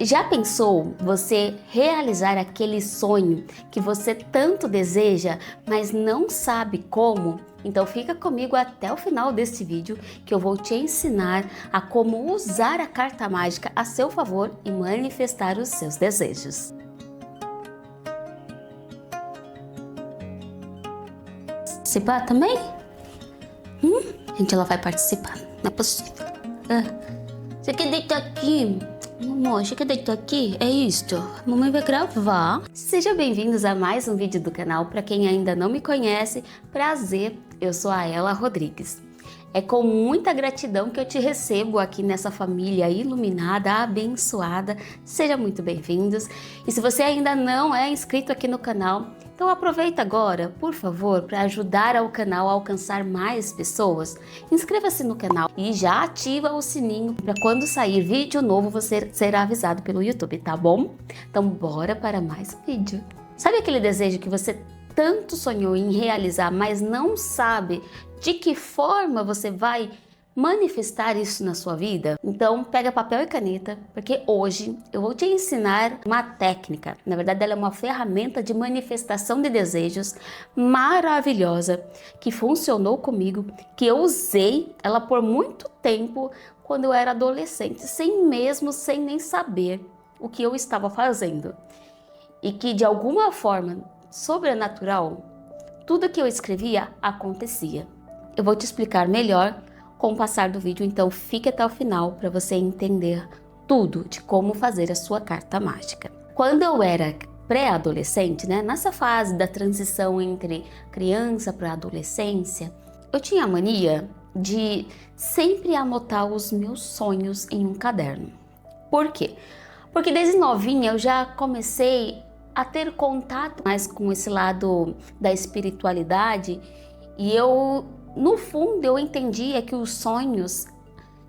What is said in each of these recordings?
Já pensou você realizar aquele sonho que você tanto deseja, mas não sabe como? Então fica comigo até o final desse vídeo que eu vou te ensinar a como usar a carta mágica a seu favor e manifestar os seus desejos. Participar também? Gente, ela vai participar, não é possível. Você quer deitar aqui? Mamãe, você quer deitar aqui? É isto. A mamãe vai gravar. Sejam bem-vindos a mais um vídeo do canal. Para quem ainda não me conhece, prazer, eu sou a Ela Rodrigues. É com muita gratidão que eu te recebo aqui nessa família iluminada, abençoada. Sejam muito bem-vindos. E se você ainda não é inscrito aqui no canal, então aproveita agora, por favor, para ajudar o canal a alcançar mais pessoas. Inscreva-se no canal e já ativa o sininho para quando sair vídeo novo você será avisado pelo YouTube, tá bom? Então bora para mais um vídeo. Sabe aquele desejo que você tanto sonhou em realizar, mas não sabe de que forma você vai manifestar isso na sua vida? Então pega papel e caneta, porque hoje eu vou te ensinar uma técnica. Na verdade, ela é uma ferramenta de manifestação de desejos maravilhosa que funcionou comigo, que eu usei ela por muito tempo quando eu era adolescente, sem nem saber o que eu estava fazendo. E que de alguma forma sobrenatural, tudo que eu escrevia acontecia. Eu vou te explicar melhor com o passar do vídeo, então fique até o final para você entender tudo de como fazer a sua carta mágica. Quando eu era pré-adolescente, nessa fase da transição entre criança para adolescência, eu tinha a mania de sempre anotar os meus sonhos em um caderno. Por quê? Porque desde novinha eu já comecei a ter contato mais com esse lado da espiritualidade e no fundo eu entendia que os sonhos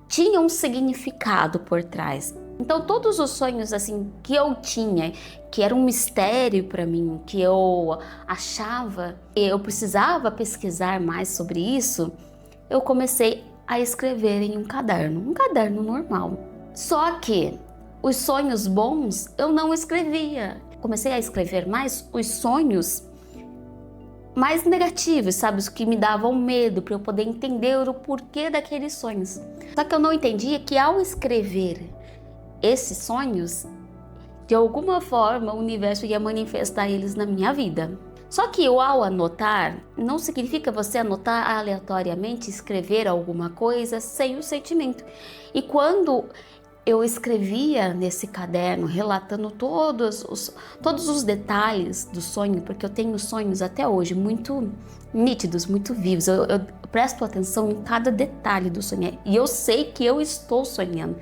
tinham um significado por trás. Então todos os sonhos assim que eu tinha, que era um mistério para mim, que eu achava, eu precisava pesquisar mais sobre isso, eu comecei a escrever em um caderno normal. Só que os sonhos bons eu não escrevia. Comecei a escrever mais os sonhos mais negativos, sabe? Os que me davam medo, para eu poder entender o porquê daqueles sonhos. Só que eu não entendia que ao escrever esses sonhos, de alguma forma o universo ia manifestar eles na minha vida. Só que ao anotar, não significa você anotar aleatoriamente, escrever alguma coisa sem o sentimento. E quando eu escrevia nesse caderno, relatando todos os detalhes do sonho, porque eu tenho sonhos até hoje muito nítidos, muito vivos. Eu presto atenção em cada detalhe do sonho e eu sei que eu estou sonhando.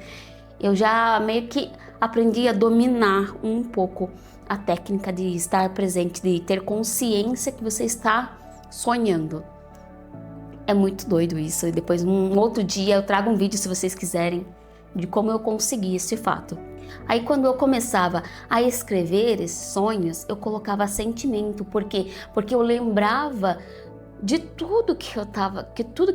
Eu já meio que aprendi a dominar um pouco a técnica de estar presente, de ter consciência que você está sonhando. É muito doido isso. E depois, um outro dia, eu trago um vídeo, se vocês quiserem, de como eu consegui esse fato. Aí quando eu começava a escrever esses sonhos, eu colocava sentimento. Por quê? Porque eu lembrava de tudo que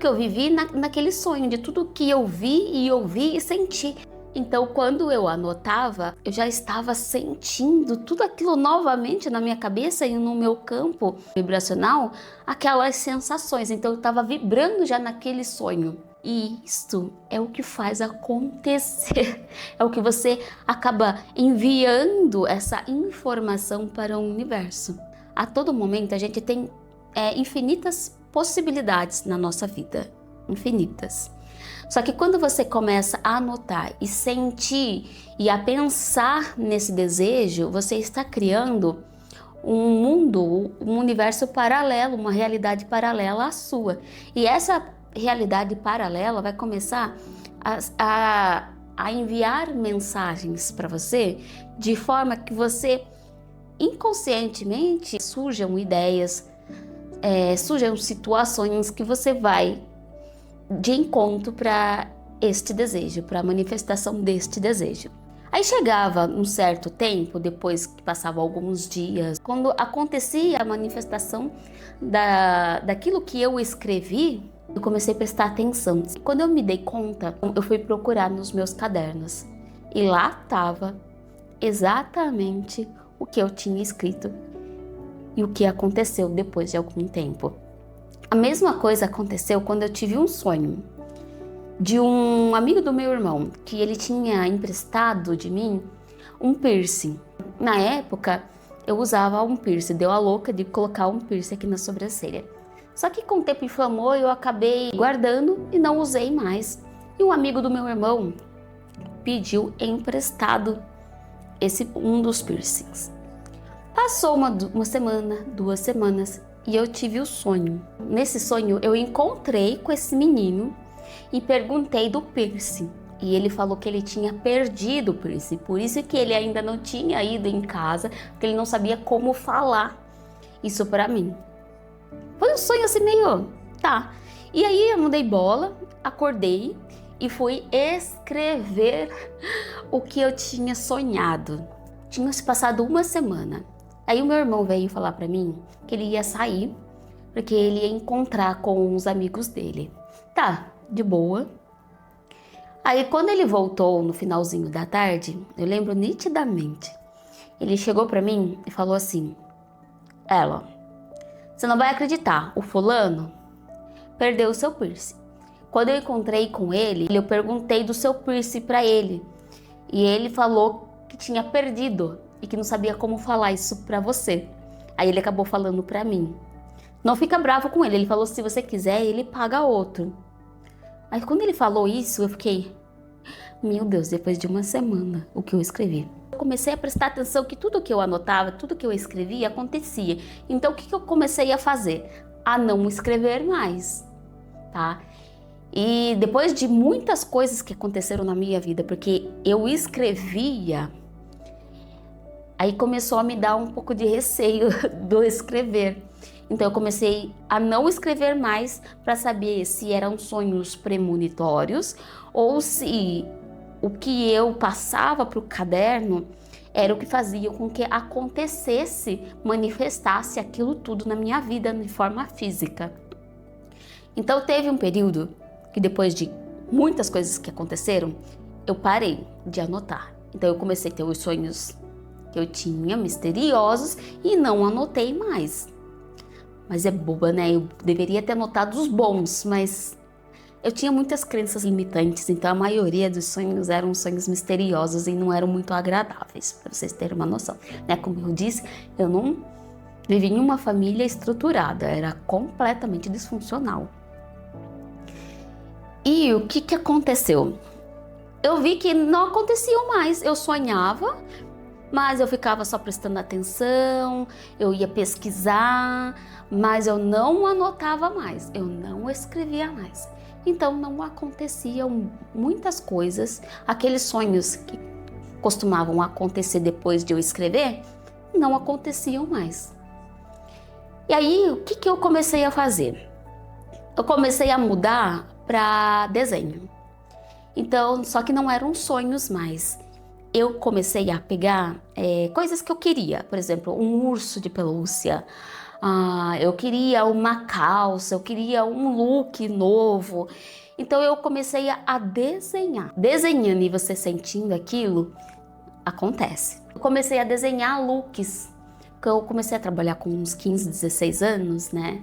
eu vivi naquele sonho, de tudo que eu vi e ouvi e senti. Então quando eu anotava, eu já estava sentindo tudo aquilo novamente na minha cabeça e no meu campo vibracional, aquelas sensações. Então eu estava vibrando já naquele sonho. E isto é o que faz acontecer, é o que você acaba enviando essa informação para o universo. A todo momento a gente tem infinitas possibilidades na nossa vida, infinitas. Só que quando você começa a anotar e sentir e a pensar nesse desejo, você está criando um mundo, um universo paralelo, uma realidade paralela à sua. E essa realidade paralela vai começar a enviar mensagens para você de forma que você inconscientemente surjam ideias, surjam situações que você vai de encontro para este desejo, para a manifestação deste desejo. Aí chegava um certo tempo, depois que passava alguns dias, quando acontecia a manifestação daquilo que eu escrevi, eu comecei a prestar atenção. Quando eu me dei conta, eu fui procurar nos meus cadernos. E lá estava exatamente o que eu tinha escrito e o que aconteceu depois de algum tempo. A mesma coisa aconteceu quando eu tive um sonho de um amigo do meu irmão, que ele tinha emprestado de mim um piercing. Na época, eu usava um piercing, deu a louca de colocar um piercing aqui na sobrancelha. Só que com o tempo inflamou e eu acabei guardando e não usei mais. E um amigo do meu irmão pediu emprestado um dos piercings. Passou uma semana, 2 semanas e eu tive o sonho. Nesse sonho eu encontrei com esse menino e perguntei do piercing. E ele falou que ele tinha perdido o piercing, por isso que ele ainda não tinha ido em casa, porque ele não sabia como falar isso pra mim. Foi um sonho assim meio, tá. E aí eu não dei bola, acordei e fui escrever o que eu tinha sonhado. Tinha se passado uma semana. Aí o meu irmão veio falar pra mim que ele ia sair, porque ele ia encontrar com os amigos dele. Tá, de boa. Aí quando ele voltou no finalzinho da tarde, eu lembro nitidamente, ele chegou pra mim e falou assim: Ela, você não vai acreditar, o fulano perdeu o seu piercing. Quando eu encontrei com ele, eu perguntei do seu piercing pra ele. E ele falou que tinha perdido e que não sabia como falar isso pra você. Aí ele acabou falando pra mim. Não fica bravo com ele, ele falou se você quiser ele paga outro. Aí quando ele falou isso, eu fiquei, meu Deus, depois de uma semana, o que eu escrevi. Eu comecei a prestar atenção que tudo que eu anotava, tudo que eu escrevia acontecia. Então o que eu comecei a fazer? A não escrever mais, tá? E depois de muitas coisas que aconteceram na minha vida, porque eu escrevia, aí começou a me dar um pouco de receio do escrever. Então eu comecei a não escrever mais para saber se eram sonhos premonitórios ou se o que eu passava para o caderno era o que fazia com que acontecesse, manifestasse aquilo tudo na minha vida de forma física. Então teve um período que depois de muitas coisas que aconteceram, eu parei de anotar. Então eu comecei a ter os sonhos que eu tinha, misteriosos, e não anotei mais. Mas é boba, né? Eu deveria ter anotado os bons, mas eu tinha muitas crenças limitantes, então a maioria dos sonhos eram sonhos misteriosos e não eram muito agradáveis, para vocês terem uma noção. Né? Como eu disse, eu não vivi em uma família estruturada, era completamente disfuncional. E o que aconteceu? Eu vi que não acontecia mais, eu sonhava, mas eu ficava só prestando atenção, eu ia pesquisar, mas eu não anotava mais, eu não escrevia mais. Então não aconteciam muitas coisas, aqueles sonhos que costumavam acontecer depois de eu escrever, não aconteciam mais. E aí, o que eu comecei a fazer? Eu comecei a mudar para desenho. Então, só que não eram sonhos mais. Eu comecei a pegar coisas que eu queria, por exemplo, um urso de pelúcia, eu queria uma calça, eu queria um look novo. Então eu comecei a desenhar. Desenhando e você sentindo aquilo, acontece. Eu comecei a desenhar looks, porque eu comecei a trabalhar com uns 15, 16 anos, né?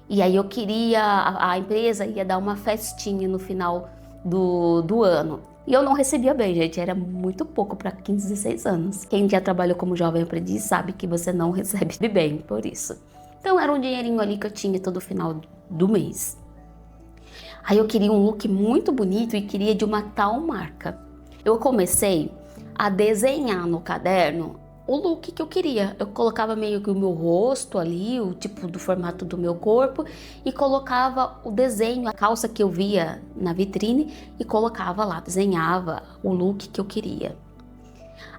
E aí eu queria, a empresa ia dar uma festinha no final do ano. E eu não recebia bem, gente, era muito pouco para 15, 16 anos. Quem já trabalhou como jovem aprendiz sabe que você não recebe bem por isso. Então era um dinheirinho ali que eu tinha todo final do mês. Aí eu queria um look muito bonito e queria de uma tal marca. Eu comecei a desenhar no caderno o look que eu queria. Eu colocava meio que o meu rosto ali, o tipo do formato do meu corpo, e colocava o desenho, a calça que eu via na vitrine, e colocava lá, desenhava o look que eu queria.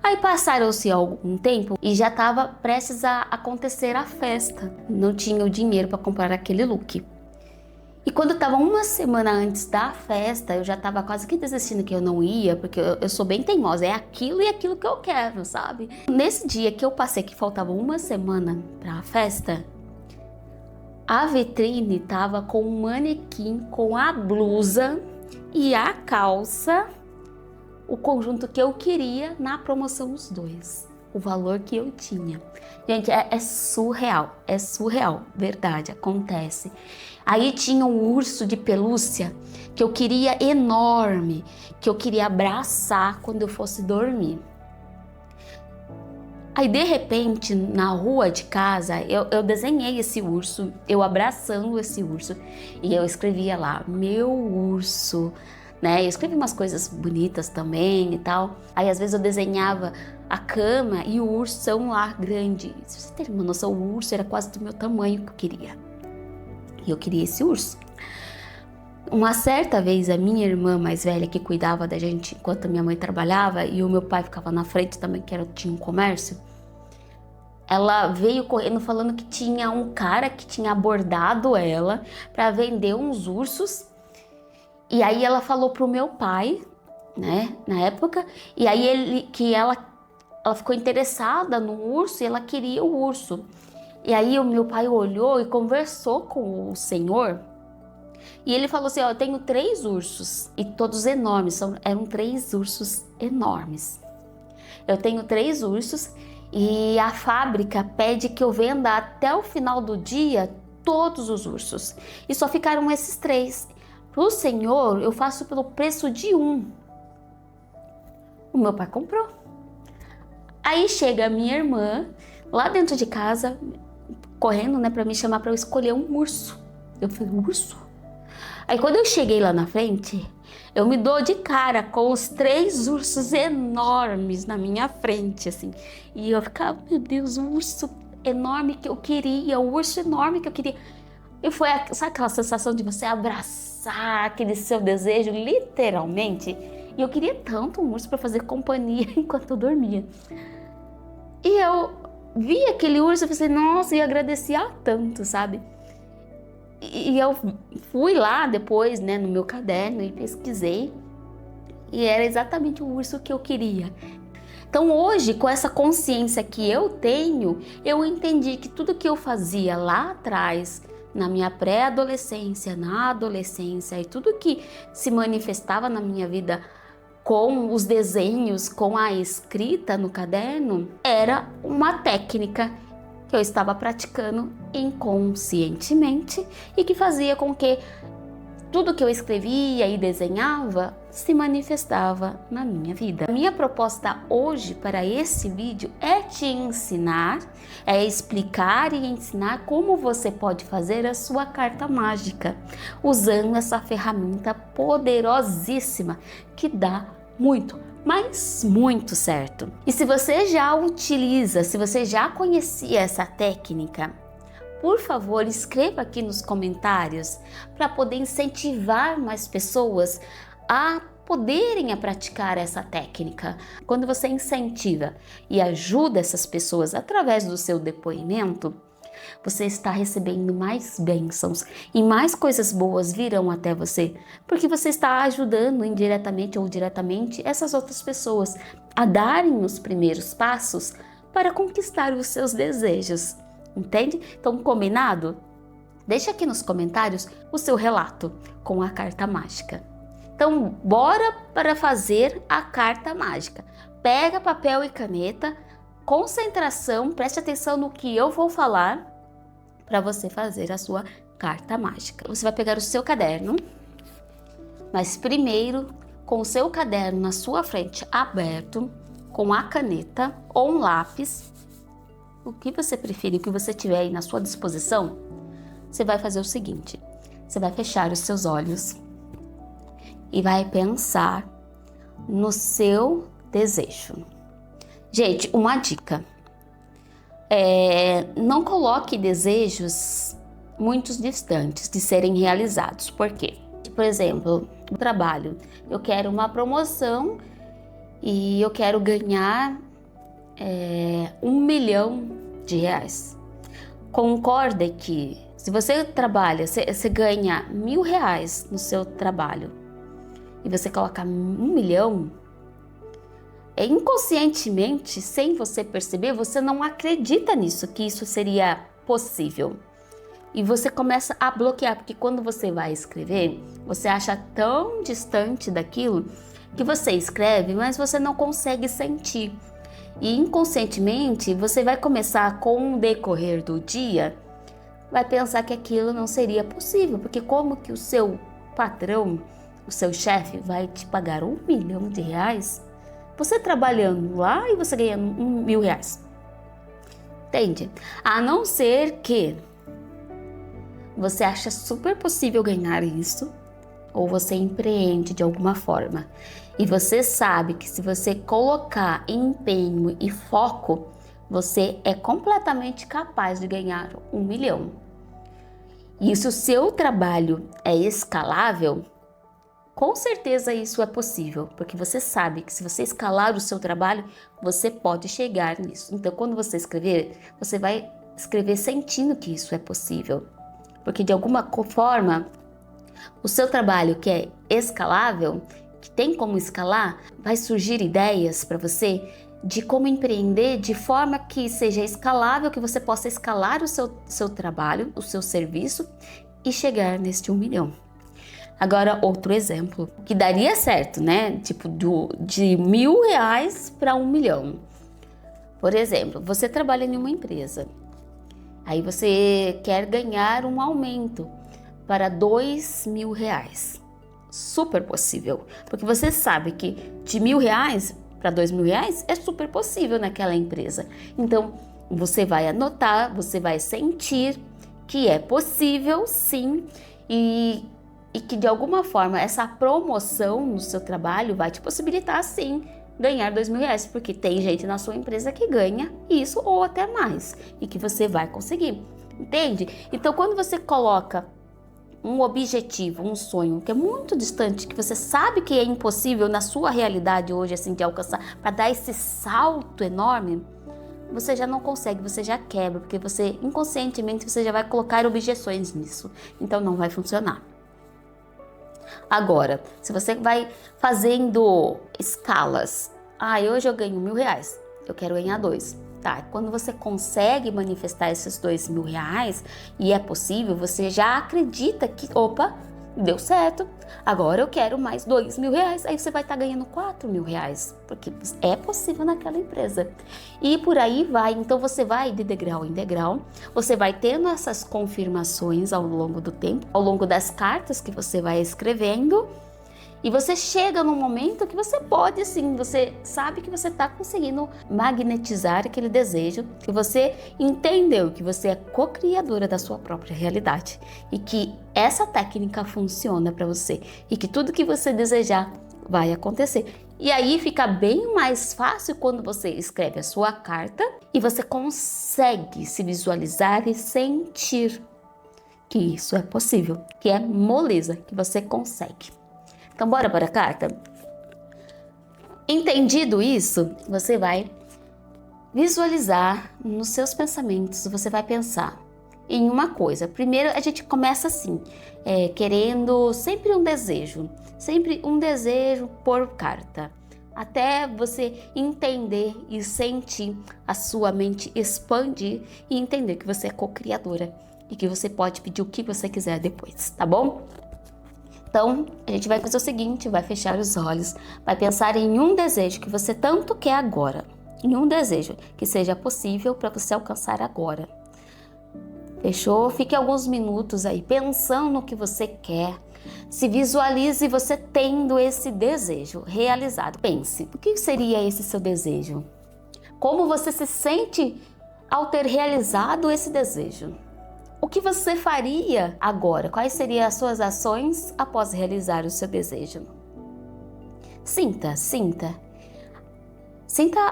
Aí passaram-se algum tempo e já estava prestes a acontecer a festa. Não tinha o dinheiro para comprar aquele look. E quando estava uma semana antes da festa, eu já estava quase que desistindo que eu não ia, porque eu sou bem teimosa, é aquilo e aquilo que eu quero, sabe? Nesse dia que eu passei, que faltava uma semana para a festa, a vitrine tava com um manequim com a blusa e a calça o conjunto que eu queria na promoção os dois. O valor que eu tinha. Gente, é surreal, verdade, acontece. Aí tinha um urso de pelúcia que eu queria enorme, que eu queria abraçar quando eu fosse dormir. Aí de repente, na rua de casa, eu desenhei esse urso, eu abraçando esse urso, e eu escrevia lá, meu urso, né? Eu escrevi umas coisas bonitas também e tal. Aí às vezes eu desenhava a cama e o ursão lá grande. Se você ter uma noção, o urso era quase do meu tamanho que eu queria. E eu queria esse urso. Uma certa vez, a minha irmã mais velha, que cuidava da gente enquanto a minha mãe trabalhava, e o meu pai ficava na frente também, tinha um comércio, ela veio correndo falando que tinha um cara que tinha abordado ela para vender uns ursos. E aí ela falou pro meu pai, né, na época, e aí ela ficou interessada no urso e ela queria o urso. E aí o meu pai olhou e conversou com o senhor. E ele falou assim, ó, eu tenho 3 ursos e todos enormes, eram 3 ursos enormes. Eu tenho 3 ursos e a fábrica pede que eu venda até o final do dia todos os ursos. E só ficaram esses 3. Pro senhor, eu faço pelo preço de 1. O meu pai comprou. Aí chega a minha irmã lá dentro de casa, correndo, né, para me chamar para eu escolher um urso. Eu falei, urso? Aí quando eu cheguei lá na frente, eu me dou de cara com os 3 ursos enormes na minha frente, assim. E eu ficava, meu Deus, o urso enorme que eu queria, o urso enorme que eu queria. E foi, sabe aquela sensação de você abraçar aquele seu desejo, literalmente? E eu queria tanto um urso para fazer companhia enquanto eu dormia. E eu vi aquele urso e pensei, nossa, e agradecia tanto, sabe? E eu fui lá depois, né, no meu caderno e pesquisei. E era exatamente o urso que eu queria. Então hoje, com essa consciência que eu tenho, eu entendi que tudo que eu fazia lá atrás, na minha pré-adolescência, na adolescência, e tudo que se manifestava na minha vida com os desenhos, com a escrita no caderno, era uma técnica que eu estava praticando inconscientemente e que fazia com que tudo que eu escrevia e desenhava se manifestava na minha vida. A minha proposta hoje para esse vídeo é te ensinar, é explicar e ensinar como você pode fazer a sua carta mágica usando essa ferramenta poderosíssima que dá muito, mas muito certo. E se você já utiliza, se você já conhecia essa técnica, por favor, escreva aqui nos comentários para poder incentivar mais pessoas a poderem praticar essa técnica. Quando você incentiva e ajuda essas pessoas através do seu depoimento, você está recebendo mais bênçãos e mais coisas boas virão até você, porque você está ajudando indiretamente ou diretamente essas outras pessoas a darem os primeiros passos para conquistar os seus desejos. Entende? Então, combinado? Deixa aqui nos comentários o seu relato com a carta mágica. Então, bora para fazer a carta mágica. Pega papel e caneta, concentração, preste atenção no que eu vou falar para você fazer a sua carta mágica. Você vai pegar o seu caderno, mas primeiro com o seu caderno na sua frente aberto, com a caneta ou um lápis, o que você preferir, o que você tiver aí na sua disposição, você vai fazer o seguinte, você vai fechar os seus olhos e vai pensar no seu desejo. Gente, uma dica, não coloque desejos muito distantes de serem realizados. Por quê? Por exemplo, no trabalho, eu quero uma promoção e eu quero ganhar R$1 milhão. Concorda que se você trabalha, você ganha R$1.000 no seu trabalho e você coloca 1 milhão, inconscientemente, sem você perceber, você não acredita nisso, que isso seria possível. E você começa a bloquear, porque quando você vai escrever, você acha tão distante daquilo que você escreve, mas você não consegue sentir. E inconscientemente você vai começar, com o decorrer do dia, vai pensar que aquilo não seria possível, porque como que o seu patrão, o seu chefe vai te pagar R$1 milhão, você trabalhando lá e você ganhando R$1.000? Entende? A não ser que você acha super possível ganhar isso, ou você empreende de alguma forma, e você sabe que se você colocar empenho e foco, você é completamente capaz de ganhar R$1 milhão. E se o seu trabalho é escalável, com certeza isso é possível, porque você sabe que se você escalar o seu trabalho, você pode chegar nisso. Então, quando você escrever, você vai escrever sentindo que isso é possível, porque de alguma forma, o seu trabalho que é escalável, que tem como escalar, vai surgir ideias para você de como empreender de forma que seja escalável, que você possa escalar o seu trabalho, o seu serviço e chegar neste 1 milhão. Agora, outro exemplo, que daria certo, né? Tipo, de R$1.000 para 1 milhão. Por exemplo, você trabalha em uma empresa, aí você quer ganhar um aumento para R$2.000. Super possível, porque você sabe que de R$1.000 para R$2.000 é super possível naquela empresa. Então, você vai anotar, você vai sentir que é possível, sim, e que de alguma forma essa promoção no seu trabalho vai te possibilitar, sim, ganhar R$2.000, porque tem gente na sua empresa que ganha isso ou até mais, e que você vai conseguir, entende? Então, quando você coloca um objetivo, um sonho que é muito distante, que você sabe que é impossível na sua realidade hoje, assim, de alcançar, para dar esse salto enorme, você já não consegue, você já quebra, porque você, inconscientemente, você já vai colocar objeções nisso, então não vai funcionar. Agora, se você vai fazendo escalas, hoje eu ganho R$1.000, eu quero ganhar 2. Tá, quando você consegue manifestar esses R$2.000 e é possível, você já acredita que, opa, deu certo, agora eu quero mais R$2.000, aí você vai estar ganhando R$4.000, porque é possível naquela empresa. E por aí vai, então você vai de degrau em degrau, você vai tendo essas confirmações ao longo do tempo, ao longo das cartas que você vai escrevendo, e você chega num momento que você pode, sim, você sabe que você está conseguindo magnetizar aquele desejo, que você entendeu que você é co-criadora da sua própria realidade e que essa técnica funciona para você e que tudo que você desejar vai acontecer. E aí fica bem mais fácil quando você escreve a sua carta e você consegue se visualizar e sentir que isso é possível, que é moleza, que você consegue. Então, bora para a carta? Entendido isso, você vai visualizar nos seus pensamentos, você vai pensar em uma coisa. Primeiro, a gente começa assim, querendo sempre um desejo por carta, até você entender e sentir a sua mente expandir e entender que você é co-criadora e que você pode pedir o que você quiser depois, tá bom? Então, a gente vai fazer o seguinte, vai fechar os olhos, vai pensar em um desejo que você tanto quer agora, em um desejo que seja possível para você alcançar agora. Fechou? Fique alguns minutos aí pensando no que você quer, se visualize você tendo esse desejo realizado. Pense, o que seria esse seu desejo? Como você se sente ao ter realizado esse desejo? O que você faria agora? Quais seriam as suas ações após realizar o seu desejo? Sinta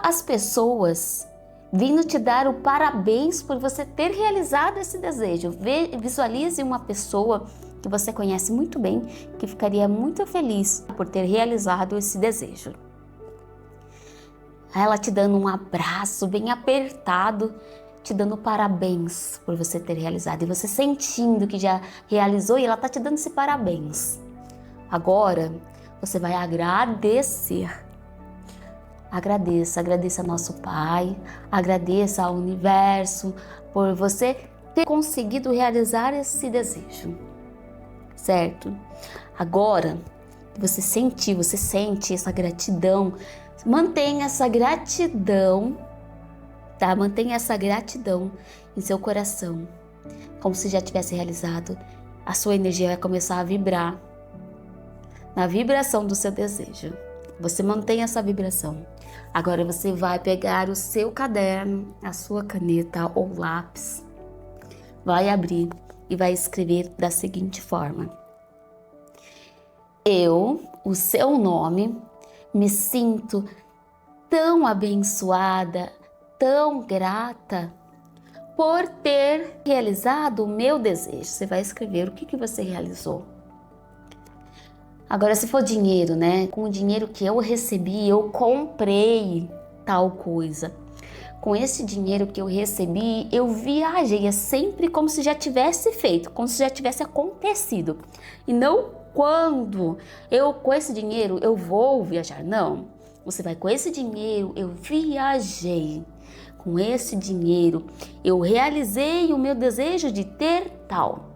as pessoas vindo te dar o parabéns por você ter realizado esse desejo. Visualize uma pessoa que você conhece muito bem, que ficaria muito feliz por ter realizado esse desejo. Ela te dando um abraço bem apertado, te dando parabéns por você ter realizado e você sentindo que já realizou e ela tá te dando esse parabéns. Agora você vai agradecer. Agradeça a nosso Pai, agradeça ao universo por você ter conseguido realizar esse desejo, certo? Agora você sentir, você sente essa gratidão. Mantenha essa gratidão, tá? Mantenha essa gratidão em seu coração, como se já tivesse realizado. A sua energia vai começar a vibrar na vibração do seu desejo. Você mantém essa vibração. Agora você vai pegar o seu caderno, a sua caneta ou lápis, vai abrir e vai escrever da seguinte forma: eu, o seu nome, me sinto tão abençoada, tão grata por ter realizado o meu desejo. Você vai escrever o que você realizou. Agora, se for dinheiro, né? Com o dinheiro que eu recebi, eu comprei tal coisa. Com esse dinheiro que eu recebi, eu viajei. É sempre como se já tivesse feito, como se já tivesse acontecido. E não quando com esse dinheiro eu vou viajar. Não. Você vai com esse dinheiro, eu viajei. Com esse dinheiro, eu realizei o meu desejo de ter tal.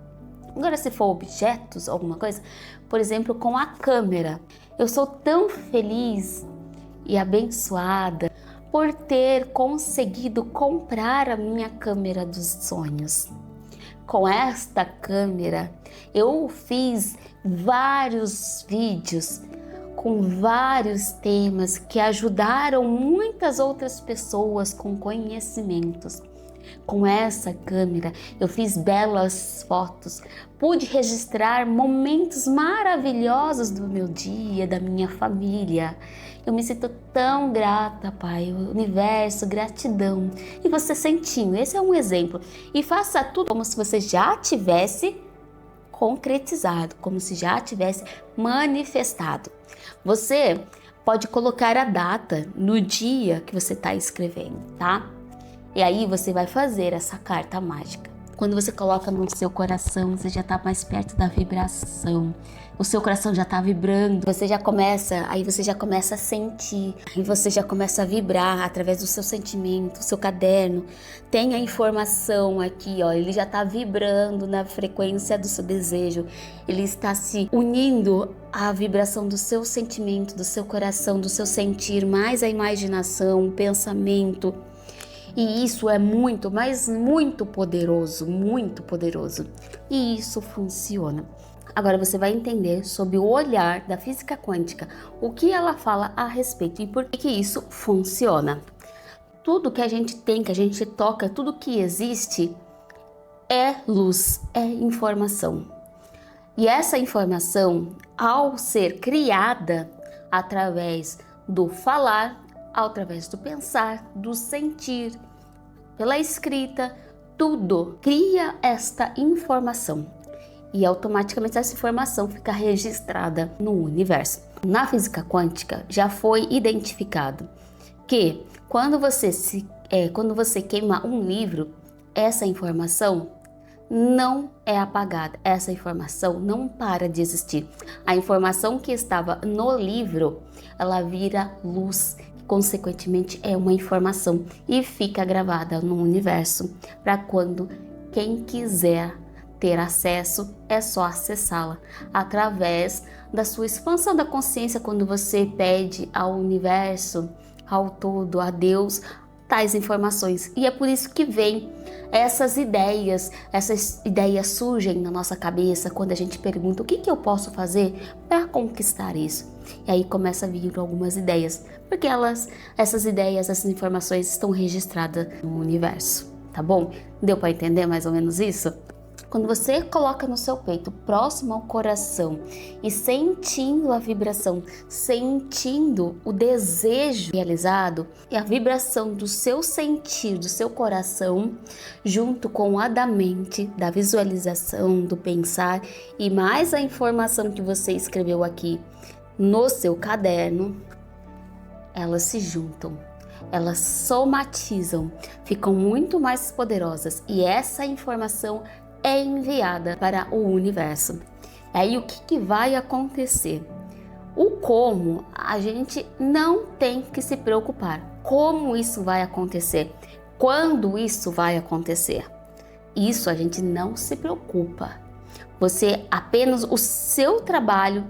Agora, se for objetos, alguma coisa, por exemplo, com a câmera. Eu sou tão feliz e abençoada por ter conseguido comprar a minha câmera dos sonhos. Com esta câmera, eu fiz vários vídeos com vários temas que ajudaram muitas outras pessoas com conhecimentos. Com essa câmera, eu fiz belas fotos, pude registrar momentos maravilhosos do meu dia, da minha família. Eu me sinto tão grata, Pai, o universo, gratidão. E você sentindo, esse é um exemplo. E faça tudo como se você já tivesse concretizado, como se já tivesse manifestado. Você pode colocar a data no dia que você está escrevendo, tá? E aí você vai fazer essa carta mágica. Quando você coloca no seu coração, você já está mais perto da vibração. O seu coração já está vibrando. Você já começa a sentir. E você já começa a vibrar através do seu sentimento, o seu caderno. Tem a informação aqui, ó. Ele já está vibrando na frequência do seu desejo. Ele está se unindo à vibração do seu sentimento, do seu coração, do seu sentir, mais a imaginação, o pensamento. E isso é muito, mas muito poderoso, muito poderoso. E isso funciona. Agora você vai entender sobre o olhar da física quântica, o que ela fala a respeito e por que isso funciona. Tudo que a gente tem, que a gente toca, tudo que existe é luz, é informação. E essa informação, ao ser criada através do falar, através do pensar, do sentir, pela escrita, tudo cria esta informação e automaticamente essa informação fica registrada no universo. Na física quântica já foi identificado que quando você queima um livro, essa informação não é apagada, essa informação não para de existir. A informação que estava no livro, ela vira luz. Consequentemente, é uma informação e fica gravada no universo para quando quem quiser ter acesso, é só acessá-la através da sua expansão da consciência, quando você pede ao universo, ao todo, a Deus, tais informações. E é por isso que vem essas ideias surgem na nossa cabeça quando a gente pergunta o que eu posso fazer para conquistar isso. E aí começa a vir algumas ideias, porque essas ideias, essas informações estão registradas no universo, tá bom? Deu para entender mais ou menos isso? Quando você coloca no seu peito, próximo ao coração, e sentindo a vibração, sentindo o desejo realizado, e a vibração do seu sentir, do seu coração, junto com a da mente, da visualização, do pensar, e mais a informação que você escreveu aqui no seu caderno, elas se juntam. Elas somatizam, ficam muito mais poderosas, e essa informação é enviada para o universo. Aí o que vai acontecer? O como a gente não tem que se preocupar. Como isso vai acontecer? Quando isso vai acontecer? Isso a gente não se preocupa. Você apenas o seu trabalho,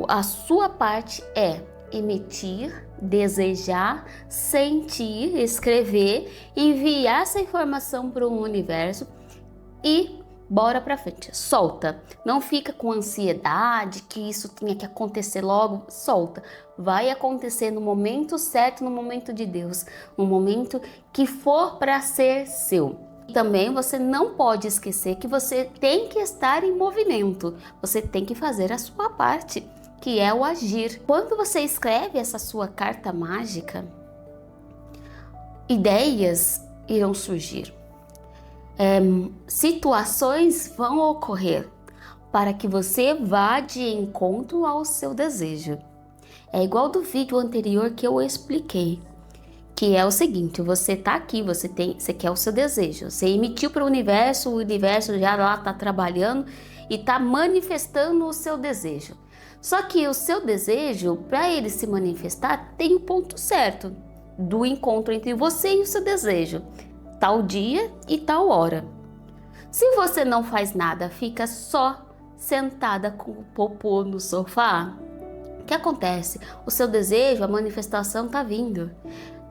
A sua parte é emitir, desejar, sentir, escrever, enviar essa informação para o universo e bora pra frente. Solta. Não fica com ansiedade que isso tinha que acontecer logo. Solta. Vai acontecer no momento certo, no momento de Deus, no momento que for para ser seu. Também você não pode esquecer que você tem que estar em movimento. Você tem que fazer a sua parte, que é o agir. Quando você escreve essa sua carta mágica, ideias irão surgir. Situações vão ocorrer para que você vá de encontro ao seu desejo. É igual do vídeo anterior que eu expliquei, que é o seguinte: você tá aqui, você quer o seu desejo, você emitiu para o universo já lá tá trabalhando e tá manifestando o seu desejo. Só que o seu desejo, para ele se manifestar, tem o ponto certo do encontro entre você e o seu desejo. Tal dia e tal hora. Se você não faz nada, fica só sentada com o popô no sofá, o que acontece? O seu desejo, a manifestação tá vindo.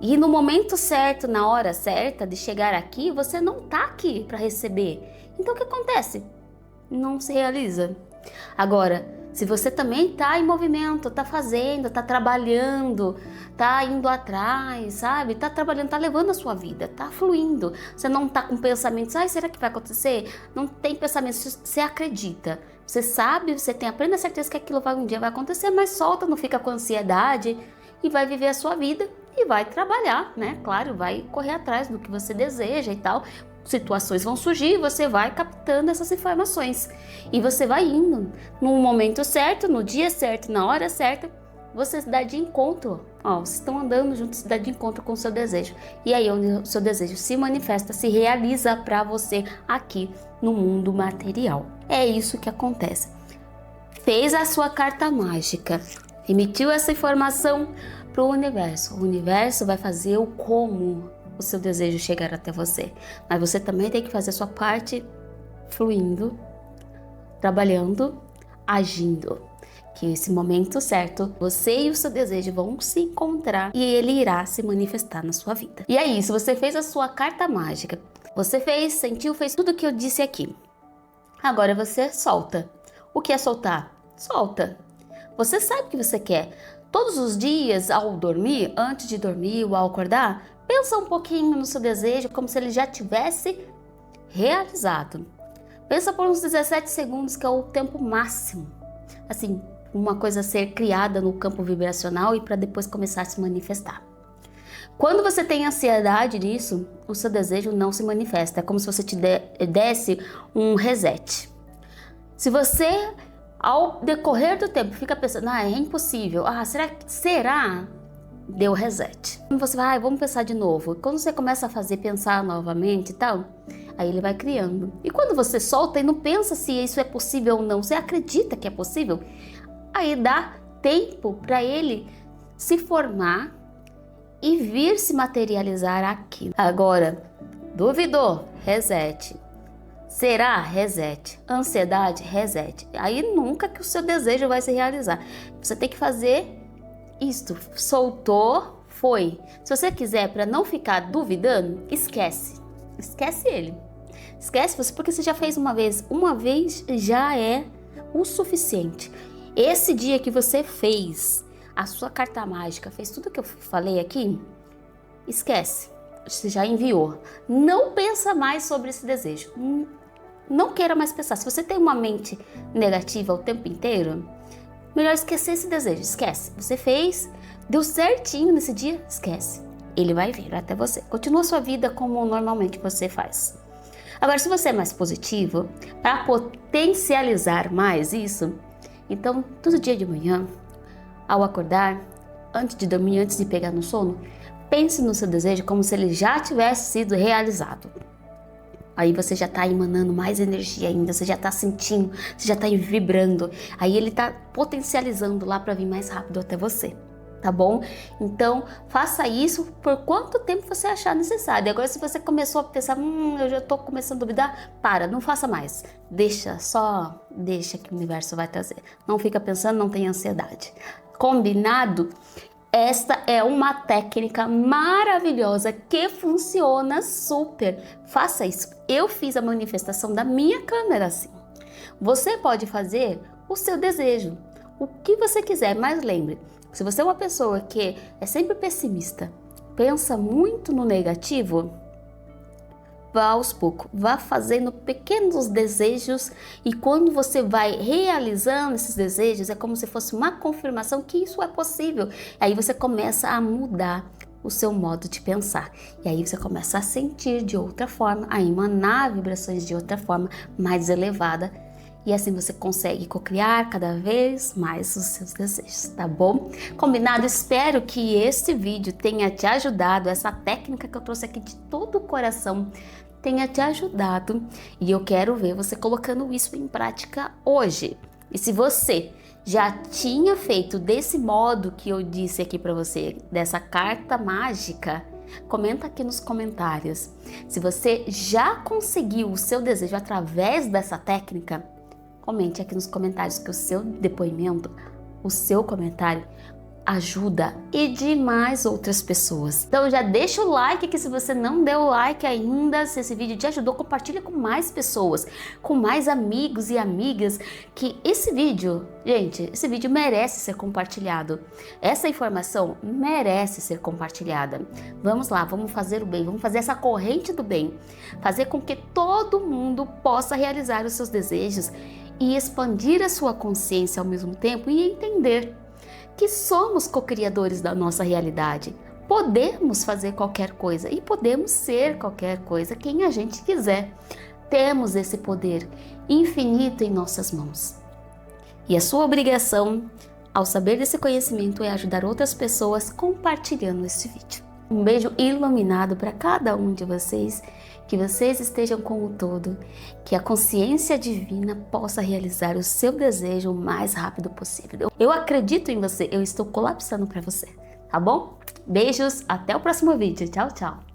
E no momento certo, na hora certa de chegar aqui, você não tá aqui para receber. Então o que acontece? Não se realiza. Agora, se você também tá em movimento, tá fazendo, tá trabalhando, tá indo atrás, sabe? Tá trabalhando, tá levando a sua vida, tá fluindo. Você não tá com pensamentos, será que vai acontecer? Não tem pensamentos, você acredita. Você sabe, você tem a plena certeza que aquilo um dia vai acontecer, mas solta, não fica com ansiedade e vai viver a sua vida e vai trabalhar, né? Claro, vai correr atrás do que você deseja e tal. Situações vão surgir, você vai captando essas informações e você vai indo no momento certo, no dia certo, na hora certa, você se dá de encontro. Vocês estão andando juntos, se dá de encontro com o seu desejo. E aí onde o seu desejo se manifesta, se realiza para você aqui no mundo material. É isso que acontece. Fez a sua carta mágica, emitiu essa informação para o universo vai fazer o como o seu desejo chegar até você. Mas você também tem que fazer a sua parte fluindo, trabalhando, agindo. Que esse momento certo, você e o seu desejo vão se encontrar e ele irá se manifestar na sua vida. E é isso, você fez a sua carta mágica. Você fez, sentiu, fez tudo o que eu disse aqui. Agora você solta. O que é soltar? Solta. Você sabe o que você quer. Todos os dias, ao dormir, antes de dormir ou ao acordar, pensa um pouquinho no seu desejo como se ele já tivesse realizado. Pensa por uns 17 segundos, que é o tempo máximo. Assim, uma coisa ser criada no campo vibracional e para depois começar a se manifestar. Quando você tem ansiedade nisso, o seu desejo não se manifesta. É como se você te desse um reset. Se você, ao decorrer do tempo, fica pensando, é impossível, será? Deu reset. Quando você vai, vamos pensar de novo. Quando você começa a pensar novamente e tal, aí ele vai criando. E quando você solta e não pensa se isso é possível ou não, você acredita que é possível, aí dá tempo para ele se formar e vir se materializar aqui. Agora, duvidou? Reset. Será? Reset. Ansiedade? Reset. Aí nunca que o seu desejo vai se realizar. Você tem que fazer isto. Soltou, foi. Se você quiser, para não ficar duvidando, esquece. Esquece ele. Esquece você, porque você já fez uma vez. Uma vez já é o suficiente. Esse dia que você fez a sua carta mágica, fez tudo que eu falei aqui, esquece. Você já enviou. Não pensa mais sobre esse desejo. Não queira mais pensar. Se você tem uma mente negativa o tempo inteiro, melhor esquecer esse desejo. Esquece. Você fez, deu certinho nesse dia, esquece. Ele vai vir até você. Continua a sua vida como normalmente você faz. Agora, se você é mais positivo, para potencializar mais isso, então, todo dia de manhã, ao acordar, antes de dormir, antes de pegar no sono, pense no seu desejo como se ele já tivesse sido realizado. Aí você já está emanando mais energia ainda, você já está sentindo, você já está vibrando. Aí ele está potencializando lá para vir mais rápido até você. tá bom? Então, faça isso por quanto tempo você achar necessário. E agora, se você começou a pensar, eu já tô começando a duvidar, não faça mais. Deixa que o universo vai trazer. Não fica pensando, não tenha ansiedade. Combinado? Esta é uma técnica maravilhosa que funciona super. Faça isso. Eu fiz a manifestação da minha câmera assim. Você pode fazer o seu desejo, o que você quiser, mas lembre, se você é uma pessoa que é sempre pessimista, pensa muito no negativo, vá aos poucos, vá fazendo pequenos desejos e quando você vai realizando esses desejos, é como se fosse uma confirmação que isso é possível. Aí você começa a mudar o seu modo de pensar. E aí você começa a sentir de outra forma, a emanar vibrações de outra forma, mais elevada. E assim você consegue cocriar cada vez mais os seus desejos, tá bom? Combinado? Espero que este vídeo tenha te ajudado, essa técnica que eu trouxe aqui de todo o coração tenha te ajudado. E eu quero ver você colocando isso em prática hoje. E se você já tinha feito desse modo que eu disse aqui para você, dessa carta mágica, comenta aqui nos comentários. Se você já conseguiu o seu desejo através dessa técnica, comente aqui nos comentários que o seu depoimento, o seu comentário ajuda e demais outras pessoas. Então já deixa o like aqui se você não deu o like ainda, se esse vídeo te ajudou, compartilha com mais pessoas, com mais amigos e amigas, que esse vídeo, gente, esse vídeo merece ser compartilhado. Essa informação merece ser compartilhada. Vamos lá, vamos fazer o bem, vamos fazer essa corrente do bem, fazer com que todo mundo possa realizar os seus desejos e expandir a sua consciência ao mesmo tempo e entender que somos co-criadores da nossa realidade. Podemos fazer qualquer coisa e podemos ser qualquer coisa, quem a gente quiser. Temos esse poder infinito em nossas mãos. E a sua obrigação, ao saber desse conhecimento, é ajudar outras pessoas compartilhando este vídeo. Um beijo iluminado para cada um de vocês, que vocês estejam com o todo, que a consciência divina possa realizar o seu desejo o mais rápido possível. Eu acredito em você, eu estou colapsando para você, tá bom? Beijos, até o próximo vídeo. Tchau, tchau.